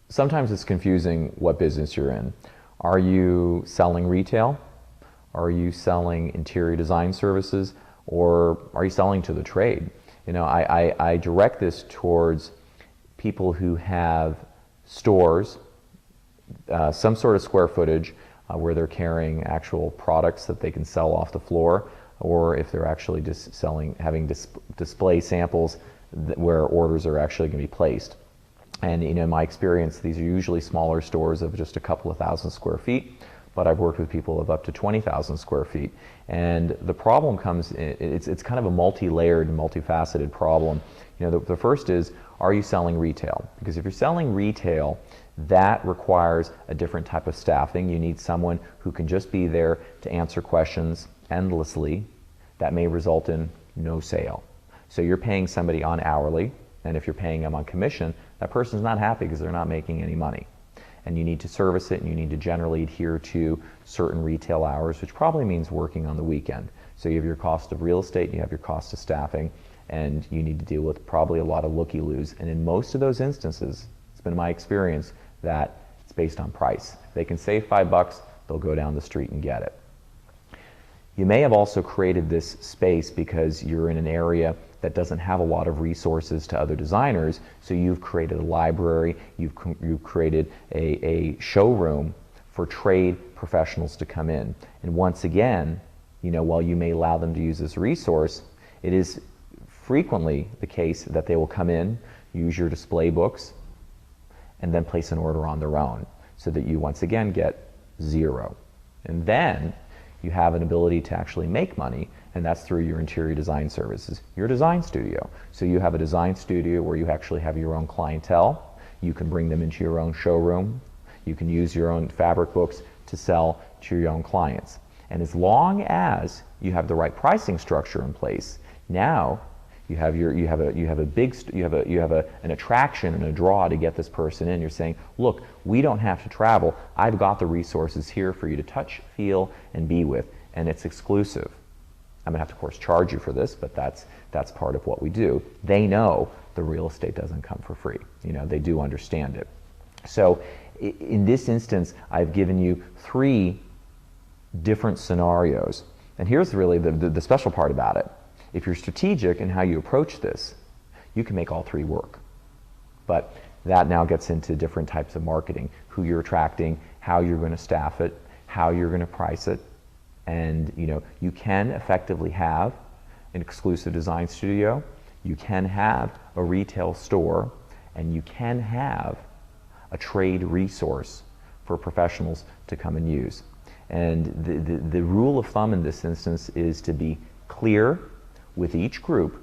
Sometimes it's confusing what business you're in. Are you selling retail? Are you selling interior design services? Or are you selling to the trade? I direct this towards people who have stores, some sort of square footage where they're carrying actual products that they can sell off the floor, or if they're actually just having display samples where orders are actually going to be placed. And in my experience, these are usually smaller stores of just a couple of thousand square feet, but I've worked with people of up to 20,000 square feet. And the problem comes, it's kind of a multi-layered and multifaceted problem. The first is, are you selling retail? Because if you're selling retail, that requires a different type of staffing. You need someone who can just be there to answer questions endlessly. That may result in no sale. So you're paying somebody on hourly, and if you're paying them on commission, that person's not happy because they're not making any money. And you need to service it, and you need to generally adhere to certain retail hours, which probably means working on the weekend. So you have your cost of real estate, you have your cost of staffing, and you need to deal with probably a lot of looky-loos. And in most of those instances, it's been my experience that it's based on price. If they can save $5, they'll go down the street and get it. You may have also created this space because you're in an area that doesn't have a lot of resources to other designers, so you've created a library, you've created a showroom for trade professionals to come in. And once again, while you may allow them to use this resource, it is frequently the case that they will come in, use your display books, and then place an order on their own, so that you once again get zero. And then you have an ability to actually make money, and that's through your interior design services, your design studio. So you have a design studio where you actually have your own clientele. You can bring them into your own showroom. You can use your own fabric books to sell to your own clients. And as long as you have the right pricing structure in place, now you have an attraction and a draw to get this person in. You're saying, look, we don't have to travel. I've got the resources here for you to touch, feel, and be with, and it's exclusive. I'm going to have to, of course, charge you for this, but that's part of what we do. They know the real estate doesn't come for free. They do understand it. So in this instance, I've given you 3 different scenarios. And here's really the special part about it. If you're strategic in how you approach this, you can make all 3 work. But that now gets into different types of marketing, who you're attracting, how you're going to staff it, how you're going to price it. And you can effectively have an exclusive design studio, you can have a retail store, and you can have a trade resource for professionals to come and use. And the rule of thumb in this instance is to be clear with each group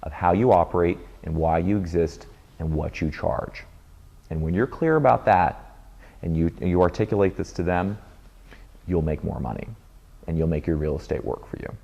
of how you operate and why you exist and what you charge. And when you're clear about that and you articulate this to them, you'll make more money and you'll make your real estate work for you.